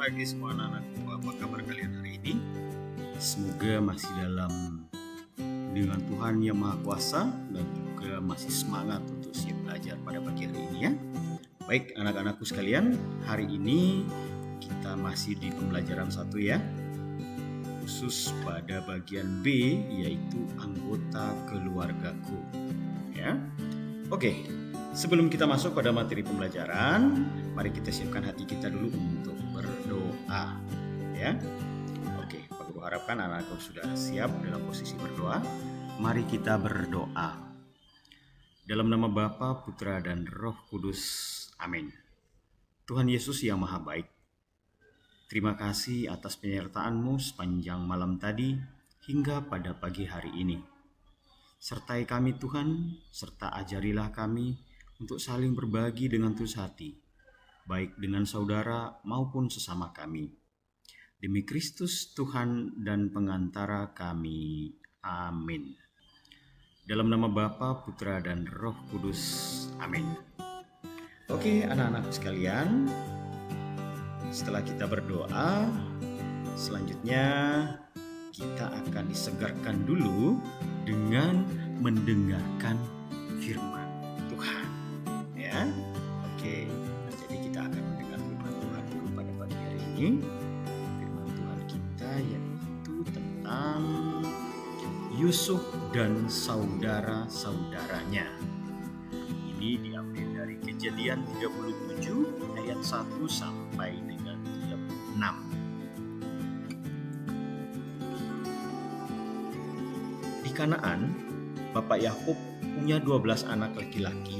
pagi semua anak-anakku, apa kabar kalian hari ini? Semoga masih dalam dengan Tuhan yang Maha Kuasa dan juga masih semangat untuk siap belajar pada pagi hari ini ya. Baik anak-anakku sekalian, hari ini kita masih di pembelajaran 1 ya. Khusus pada bagian B yaitu anggota keluargaku. Ya. Oke. Sebelum kita masuk pada materi pembelajaran, mari kita siapkan hati kita dulu untuk berdoa, ya. Oke, Pak Guru harapkan anak-anakku sudah siap dalam posisi berdoa. Mari kita berdoa. Dalam nama Bapa, Putra, dan Roh Kudus. Amin. Tuhan Yesus yang Maha Baik, terima kasih atas penyertaan-Mu sepanjang malam tadi hingga pada pagi hari ini. Sertai kami Tuhan, serta ajarilah kami untuk saling berbagi dengan tulus hati, baik dengan saudara maupun sesama kami. Demi Kristus Tuhan dan pengantara kami. Amin. Dalam nama Bapa, Putra, dan Roh Kudus. Amin. Oke, anak-anak sekalian, setelah kita berdoa, selanjutnya kita akan disegarkan dulu dengan mendengarkan firman Tuhan. Ya, oke. Jadi kita akan mendengar firman Tuhan dulu pada pagi hari ini. Firman Tuhan kita yaitu tentang Yusuf dan saudara-saudaranya. Ini diambil dari Kejadian 37 ayat 1 sampai dengan 36. Di Kanaan, Bapak Yakub punya 12 anak laki-laki.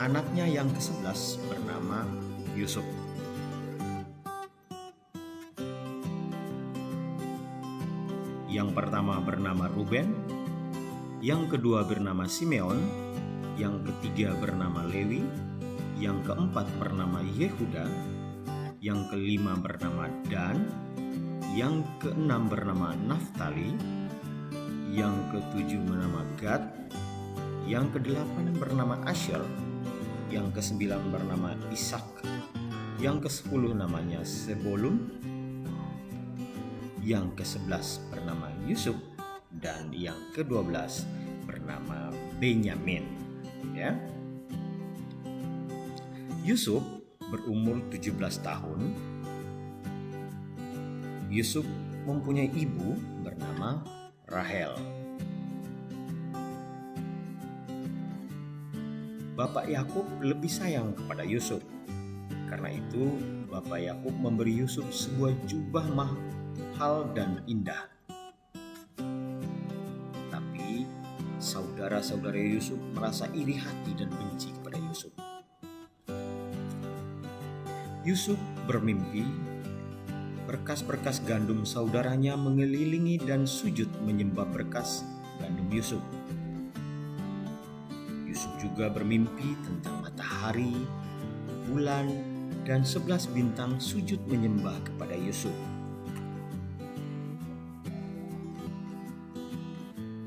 Anaknya yang ke-11 bernama Yusuf. Yang pertama bernama Ruben, yang kedua bernama Simeon, yang ketiga bernama Lewi, yang keempat bernama Yehuda, yang kelima bernama Dan, yang keenam bernama Naftali, yang ketujuh bernama Gad, yang kedelapan bernama Asher, yang ke-9 bernama Ishak, yang ke-10 namanya Sebulun, yang ke-11 bernama Yusuf, dan yang ke-12 bernama Benyamin. Ya. Yusuf berumur 17 tahun. Yusuf mempunyai ibu bernama Rahel. Bapak Yakub lebih sayang kepada Yusuf. Karena itu, Bapak Yakub memberi Yusuf sebuah jubah mahal dan indah. Tapi, saudara-saudara Yusuf merasa iri hati dan benci kepada Yusuf. Yusuf bermimpi, berkas-berkas gandum saudaranya mengelilingi dan sujud menyembah berkas gandum Yusuf. Yusuf juga bermimpi tentang matahari, bulan, dan 11 bintang sujud menyembah kepada Yusuf.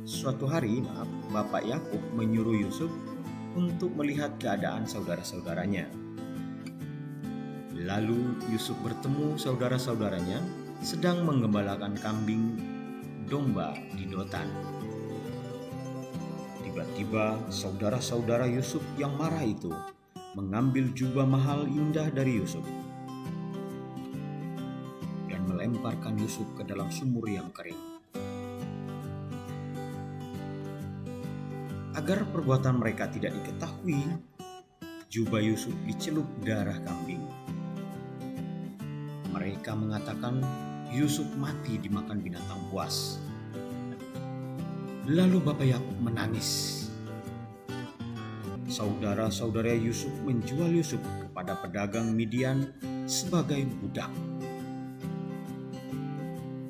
Suatu hari, Bapak Yakub menyuruh Yusuf untuk melihat keadaan saudara-saudaranya. Lalu Yusuf bertemu saudara-saudaranya sedang menggembalakan kambing domba di Dotan. Tiba-tiba saudara-saudara Yusuf yang marah itu mengambil jubah mahal indah dari Yusuf dan melemparkan Yusuf ke dalam sumur yang kering. Agar perbuatan mereka tidak diketahui, jubah Yusuf dicelup darah kambing. Mereka mengatakan Yusuf mati dimakan binatang buas. Lalu Bapak Yakub menangis. Saudara-saudara Yusuf menjual Yusuf kepada pedagang Midian sebagai budak.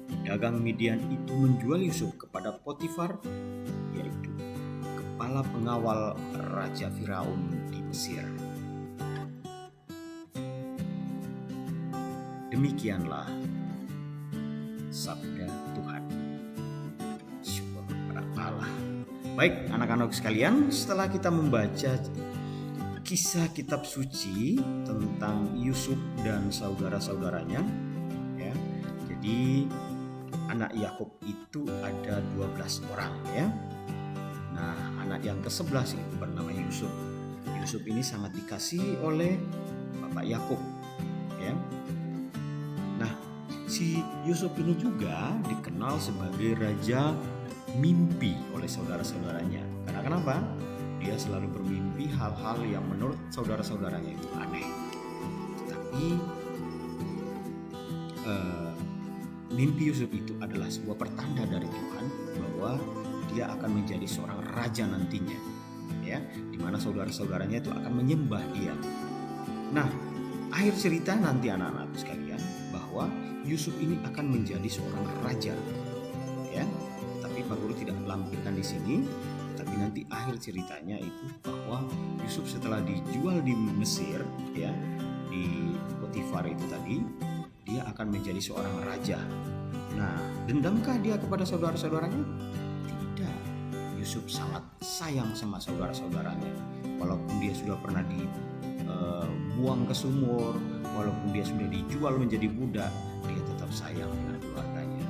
Pedagang Midian itu menjual Yusuf kepada Potifar, yaitu kepala pengawal Raja Firaun di Mesir. Demikianlah sabda Tuhan. Syukur kepada Allah. Baik anak-anak sekalian, setelah kita membaca kisah kitab suci tentang Yusuf dan saudara-saudaranya, ya. Jadi anak Yakub itu ada 12 orang, ya. Nah, anak yang ke-11 itu bernama Yusuf. Yusuf ini sangat dikasihi oleh Bapak Yakub, ya. Nah, si Yusuf ini juga dikenal sebagai raja mimpi oleh saudara-saudaranya. Karena kenapa? Dia selalu bermimpi hal-hal yang menurut saudara-saudaranya itu aneh. Tetapi mimpi Yusuf itu adalah sebuah pertanda dari Tuhan bahwa dia akan menjadi seorang raja nantinya, ya, di mana saudara-saudaranya itu akan menyembah dia. Nah, akhir cerita nanti anak-anakku sekalian bahwa Yusuf ini akan menjadi seorang raja, ya. Tapi Pak Guru tidak lampirkan di sini. Tapi nanti akhir ceritanya itu bahwa Yusuf setelah dijual di Mesir, ya, di Potifar itu tadi, dia akan menjadi seorang raja. Nah, dendamkah dia kepada saudara-saudaranya? Tidak. Yusuf sangat sayang sama saudara-saudaranya. Walaupun dia sudah pernah dibuang ke sumur, walaupun dia sudah dijual menjadi budak, dia tetap sayang dengan keluarganya.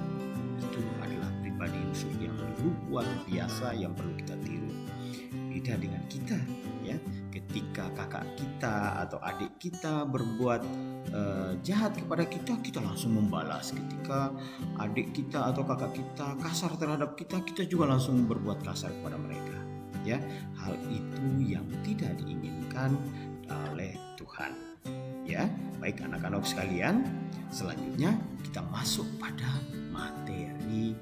Itu adalah pribadi Yusuf yang luar biasa yang perlu kita tiru. Beda dengan kita, ya. Ketika kakak kita atau adik kita berbuat jahat kepada kita, kita langsung membalas. Ketika adik kita atau kakak kita kasar terhadap kita, kita juga langsung berbuat kasar kepada mereka, ya. Hal itu yang tidak diinginkan oleh Tuhan, ya. Baik anak-anak sekalian, selanjutnya kita masuk pada materi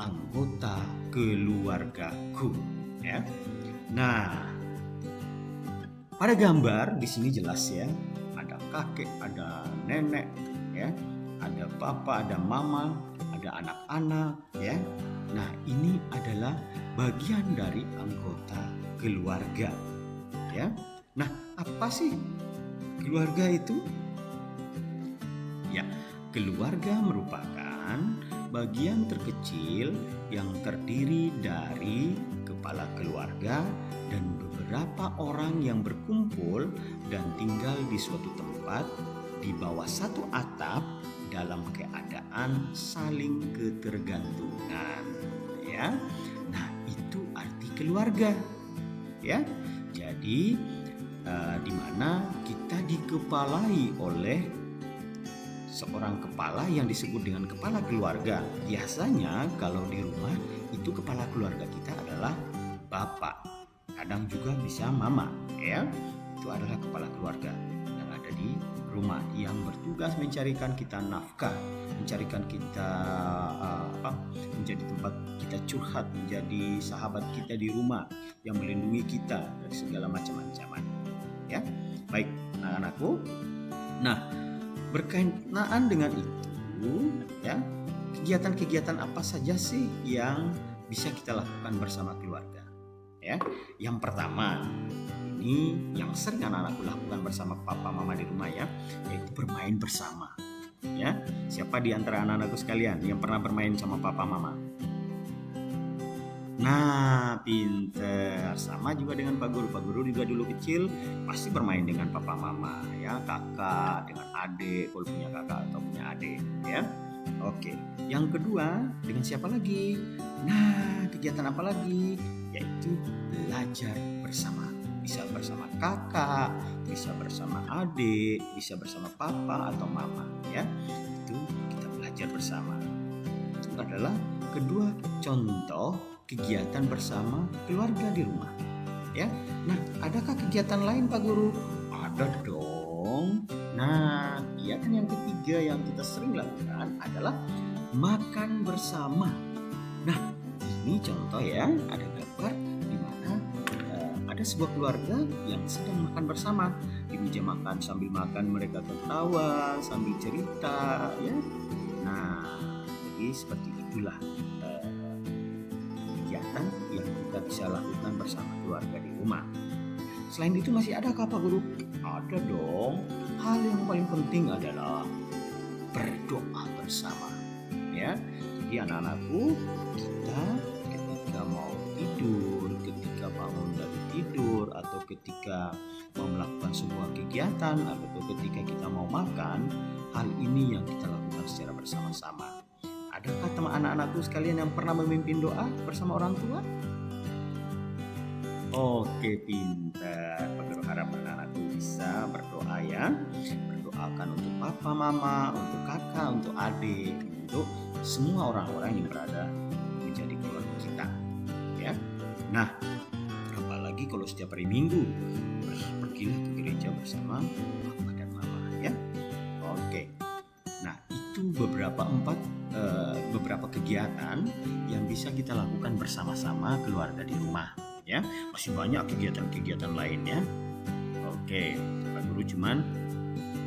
anggota keluargaku, ya. Nah, pada gambar di sini jelas, ya, ada kakek, ada nenek, ya, ada papa, ada mama, ada anak-anak, ya. Nah, ini adalah bagian dari anggota keluarga, ya. Nah, apa sih keluarga itu? Ya, keluarga merupakan bagian terkecil yang terdiri dari kepala keluarga dan beberapa orang yang berkumpul dan tinggal di suatu tempat di bawah satu atap dalam keadaan saling ketergantungan, ya. Nah, itu arti keluarga, ya. Jadi di mana kita dikepalai oleh seorang kepala yang disebut dengan kepala keluarga. Biasanya kalau di rumah itu kepala keluarga kita adalah bapak, kadang juga bisa mama, ya. Itu adalah kepala keluarga yang ada di rumah yang bertugas mencarikan kita nafkah, mencarikan kita menjadi tempat kita curhat, menjadi sahabat kita di rumah yang melindungi kita dari segala macam ancaman, ya. Baik anak-anakku. Nah, berkenaan dengan itu, ya, kegiatan-kegiatan apa saja sih yang bisa kita lakukan bersama keluarga, ya. Yang pertama, ini yang sering anak-anakku lakukan bersama papa mama di rumah, ya, yaitu bermain bersama, ya. Siapa di antara anak-anakku sekalian yang pernah bermain sama papa mama? Nah, pinter. Sama juga dengan Pak Guru. Pak Guru juga dulu kecil pasti bermain dengan papa mama, ya, kakak dengan adik, kalau punya kakak atau punya adik, ya. Oke. Yang kedua, dengan siapa lagi? Nah, kegiatan apa lagi? Yaitu belajar bersama. Bisa bersama kakak, bisa bersama adik, bisa bersama papa atau mama, ya. Itu kita belajar bersama. Itu adalah kedua contoh kegiatan bersama keluarga di rumah, ya. Nah, adakah kegiatan lain Pak Guru? Ada dong. Nah, kegiatan yang ketiga yang kita sering lakukan adalah makan bersama. Nah, ini contoh, ya, ada gambar di mana ada sebuah keluarga yang sedang makan bersama. Di meja makan, sambil makan mereka tertawa, sambil cerita, ya. Nah, jadi seperti itulah kegiatan yang kita bisa lakukan bersama keluarga di rumah. Selain itu masih ada Pak Guru? Ada dong. Hal yang paling penting adalah berdoa bersama, ya. Jadi anak-anakku, kita ketika ketika mau tidur, ketika bangun dari tidur, atau ketika mau melakukan sebuah kegiatan, atau ketika kita mau makan, hal ini yang kita lakukan secara bersama-sama. Adakah teman anak-anakku sekalian yang pernah memimpin doa bersama orang tua? Oke, pintar. Pak harap anak-anakku bisa berdoa ya. Berdoakan untuk papa, mama, untuk kakak, untuk adik, untuk semua orang-orang yang berada menjadi keluarga kita. Ya. Nah, apalagi kalau setiap hari Minggu pergilah ke gereja bersama papa dan mama ya. Oke. Nah, itu beberapa kegiatan yang bisa kita lakukan bersama-sama keluarga di rumah ya. Masih banyak kegiatan-kegiatan lainnya. Oke, Pak Guru cuman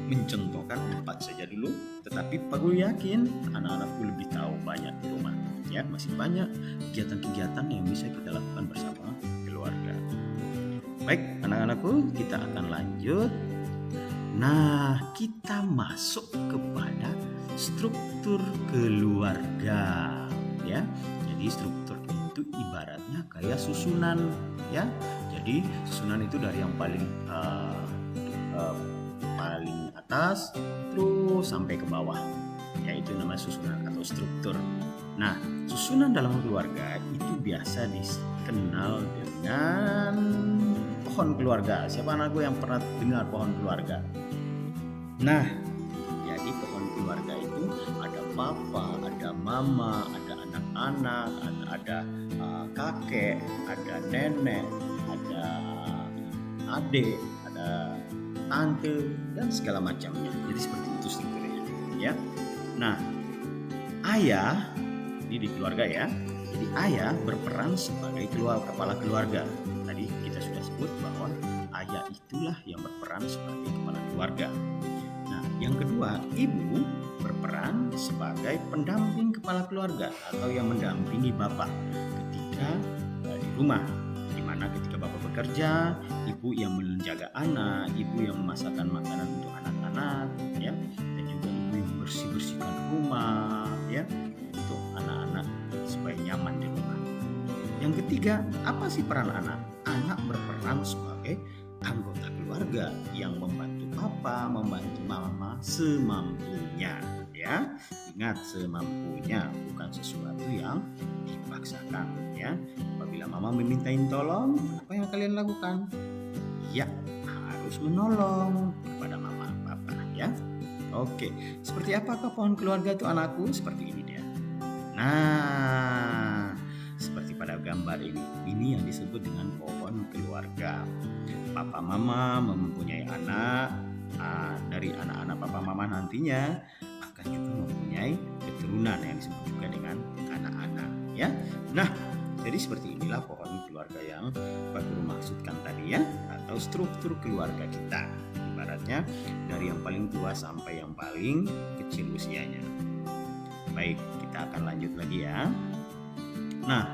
mencontohkan 4 saja dulu, tetapi Pak Guru yakin anak-anakku lebih tahu banyak di rumah ya. Masih banyak kegiatan-kegiatan yang bisa kita lakukan bersama keluarga. Baik, anak-anakku, kita akan lanjut. Nah, kita masuk kepada struktur keluarga ya. Jadi struktur itu ibaratnya kayak susunan ya. Jadi susunan itu dari yang paling atas terus sampai ke bawah, yaitu namanya susunan atau struktur. Nah, susunan dalam keluarga itu biasa dikenal dengan pohon keluarga. Siapa anakku yang pernah dengar pohon keluarga? Nah, jadi pohon keluarga itu ada papa, ada mama, ada anak-anak, ada kakek, ada nenek, ada adik, ada tante, dan segala macamnya. Jadi seperti itu strukturnya ya. Nah, ayah ini di keluarga ya. Jadi ayah berperan sebagai kepala keluarga. Tadi kita sudah sebut bahwa ayah itulah yang berperan sebagai kepala keluarga. Nah, yang kedua, ibu berperan sebagai pendamping kepala keluarga atau yang mendampingi bapak ketika di rumah. Dimana ketika bapak bekerja, ibu yang menjaga anak, ibu yang memasakkan makanan untuk anak-anak, ya, dan juga ibu yang bersihkan rumah, ya, untuk anak-anak supaya nyaman di rumah. Yang ketiga, apa sih peran anak? Anak berperan sebagai anggota keluarga yang membantu papa, membantu mama semampunya, ya. Ingat, semampunya, bukan sesuatu yang dipaksakan, ya. Apabila mama memintain tolong, apa yang kalian lakukan? Ya, harus menolong kepada mama, papa, ya. Oke, seperti apakah pohon keluarga itu anakku? Seperti ini dia. Nah, seperti pada gambar ini yang disebut dengan pohon keluarga. Papa mama mempunyai anak, dari anak-anak papa mama nantinya akan juga mempunyai keturunan yang disebut juga dengan anak-anak, ya. Nah, jadi seperti inilah pohon keluarga yang Pak Guru maksudkan tadi, ya, atau struktur keluarga kita. Ibaratnya dari yang paling tua sampai yang paling kecil usianya. Baik, kita akan lanjut lagi ya. Nah,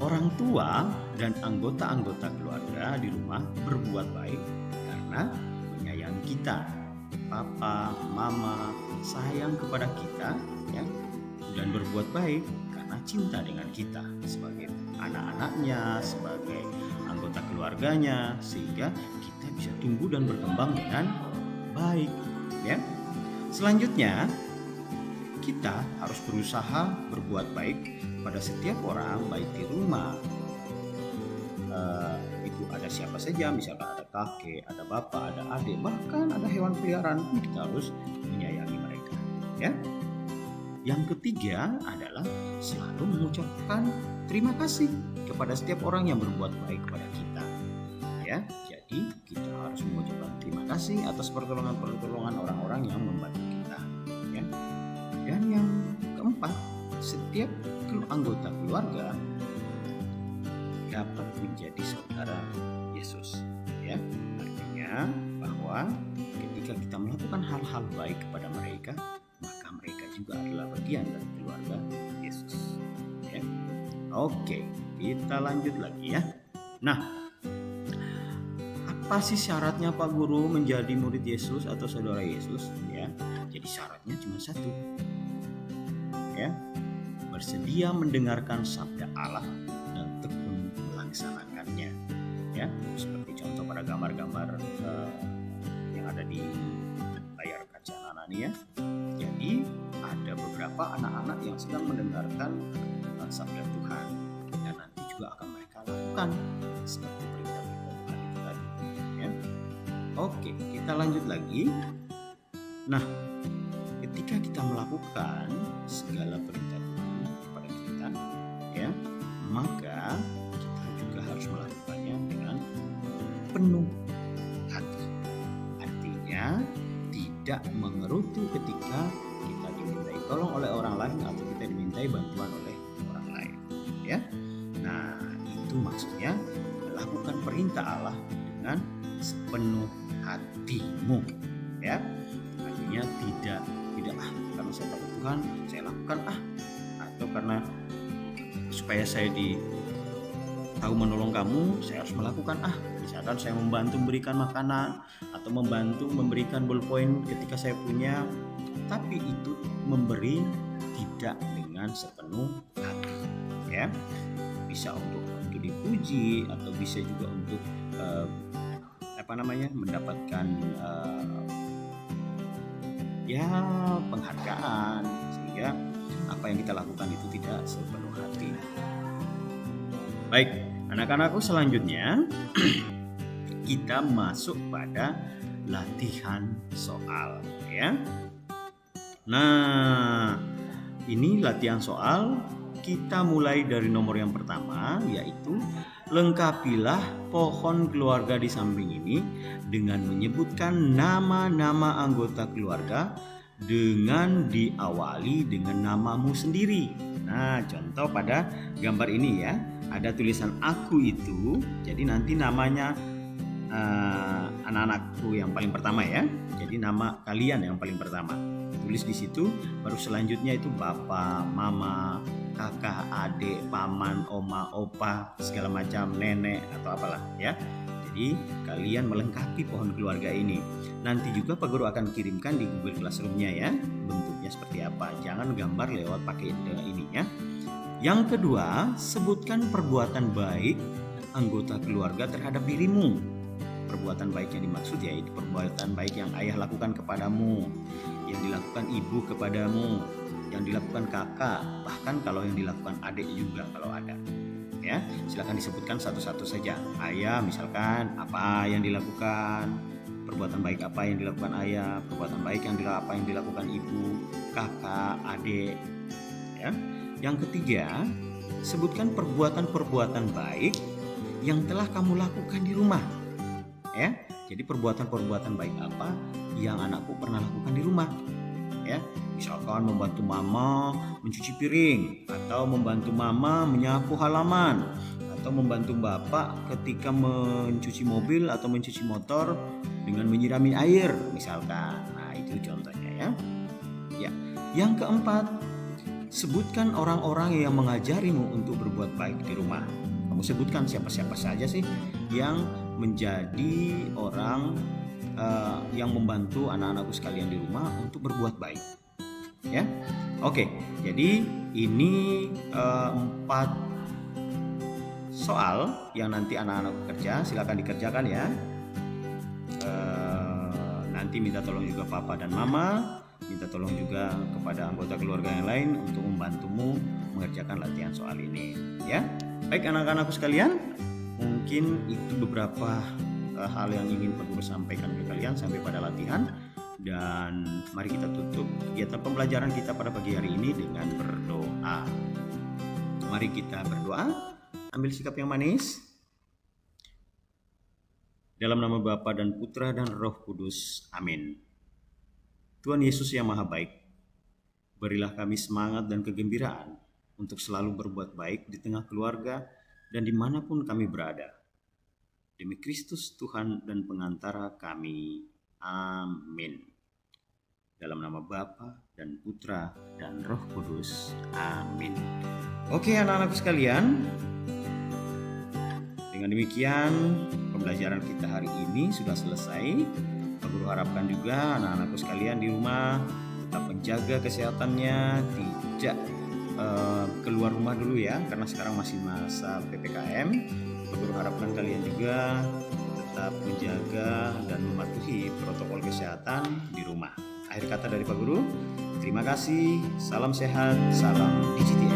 orang tua dan anggota-anggota keluarga di rumah berbuat baik karena menyayangi kita. Papa, mama sayang kepada kita, ya, dan berbuat baik karena cinta dengan kita sebagai anak-anaknya, sebagai anggota keluarganya, sehingga kita bisa tumbuh dan berkembang dengan baik, ya. Selanjutnya, kita harus berusaha berbuat baik pada setiap orang, baik di rumah, itu ada siapa saja, misalkan ada kakek, ada bapak, ada adik, bahkan ada hewan peliharaan pun kita harus menyayangi mereka, ya. Yang ketiga adalah selalu mengucapkan terima kasih kepada setiap orang yang berbuat baik kepada kita, ya. Jadi kita harus mengucapkan terima kasih atas pertolongan orang-orang yang membantu kita, ya. Dan yang keempat, setiap anggota keluarga dapat menjadi saudara Yesus, ya. Artinya bahwa ketika kita melakukan hal-hal baik kepada mereka, maka mereka juga adalah bagian dari keluarga Yesus, ya. Oke, kita lanjut lagi ya. Nah, apa sih syaratnya Pak Guru menjadi murid Yesus atau saudara Yesus, ya? Jadi syaratnya cuma satu, ya, bersedia mendengarkan sabda Allah dan tekun melaksanakannya. Ya, seperti contoh pada gambar-gambar yang ada di layar kaca anak-anak ini ya. Jadi ada beberapa anak-anak yang sedang mendengarkan sabda Tuhan dan nanti juga akan mereka lakukan seperti perintah-perintah Tuhan itu tadi. Ya. Oke, kita lanjut lagi. Nah, ketika kita melakukan segala perintah Tuhan kepada kita, ya, maka kita juga harus melakukannya dengan penuh hati. Artinya tidak mengerutu ketika kita dimintai tolong oleh orang lain atau kita dimintai bantuan oleh orang lain, ya. Nah, itu maksudnya melakukan perintah Allah dengan sepenuh hatimu, ya. Artinya tidak karena saya takut Tuhan saya lakukan atau karena supaya saya tahu menolong kamu saya harus melakukan misalkan saya membantu memberikan makanan atau membantu memberikan ballpoint ketika saya punya, tapi itu memberi tidak dengan sepenuh hati, ya. Bisa untuk dipuji atau bisa juga untuk mendapatkan penghargaan, sehingga apa yang kita lakukan itu tidak sepenuh hati. Baik, anak-anakku, selanjutnya kita masuk pada latihan soal, ya. Nah, ini latihan soal. Kita mulai dari nomor yang pertama, yaitu lengkapilah pohon keluarga di samping ini dengan menyebutkan nama-nama anggota keluarga dengan diawali dengan namamu sendiri. Nah, contoh pada gambar ini ya, ada tulisan aku itu, jadi nanti namanya anak-anakku yang paling pertama ya. Jadi nama kalian yang paling pertama. Tulis di situ, baru selanjutnya itu bapak, mama, kakak, adik, paman, oma, opa, segala macam, nenek atau apalah ya. Jadi kalian melengkapi pohon keluarga ini. Nanti juga Pak Guru akan kirimkan di Google Classroom-nya ya, bentuknya seperti apa. Jangan gambar lewat pakai ini ya. Yang kedua, sebutkan perbuatan baik anggota keluarga terhadap dirimu. Perbuatan baik yang dimaksud yaitu perbuatan baik yang ayah lakukan kepadamu, yang dilakukan ibu kepadamu, yang dilakukan kakak, bahkan kalau yang dilakukan adik juga kalau ada. Ya, silakan disebutkan satu-satu saja. Ayah misalkan apa yang dilakukan, perbuatan baik apa yang dilakukan ayah, perbuatan baik yang dilakukan ibu, kakak, adik. Ya. Yang ketiga, sebutkan perbuatan-perbuatan baik yang telah kamu lakukan di rumah. Ya, jadi perbuatan-perbuatan baik apa yang anakku pernah lakukan di rumah. Ya, misalkan membantu mama mencuci piring, atau membantu mama menyapu halaman, atau membantu bapak ketika mencuci mobil atau mencuci motor dengan menyirami air misalkan. Nah, itu contohnya ya. Ya, yang keempat, sebutkan orang-orang yang mengajarimu untuk berbuat baik di rumah. Kamu sebutkan siapa-siapa saja sih yang menjadi orang yang membantu anak-anakku sekalian di rumah untuk berbuat baik. Ya, oke. Jadi ini 4 soal yang nanti anak-anakku kerja. Silakan dikerjakan ya. Nanti minta tolong juga papa dan mama. Minta tolong juga kepada anggota keluarga yang lain untuk membantumu mengerjakan latihan soal ini. Ya, baik anak-anakku sekalian. Mungkin itu beberapa hal yang ingin Pak Guru sampaikan ke kalian sampai pada latihan. Dan mari kita tutup kegiatan pembelajaran kita pada pagi hari ini dengan berdoa. Mari kita berdoa. Ambil sikap yang manis. Dalam nama Bapa dan Putra dan Roh Kudus. Amin. Tuhan Yesus yang Maha Baik, berilah kami semangat dan kegembiraan untuk selalu berbuat baik di tengah keluarga dan dimanapun kami berada. Demi Kristus Tuhan dan pengantara kami. Amin. Dalam nama Bapa dan Putra dan Roh Kudus. Amin. Oke anak-anakku sekalian, dengan demikian pembelajaran kita hari ini sudah selesai. Pak Guru harapkan juga anak-anakku sekalian di rumah tetap menjaga kesehatannya, tidak keluar rumah dulu ya, karena sekarang masih masa PPKM. Pak Guru harapkan kalian juga tetap menjaga dan mematuhi protokol kesehatan di rumah. Akhir kata dari Pak Guru, terima kasih, salam sehat, salam DGTN.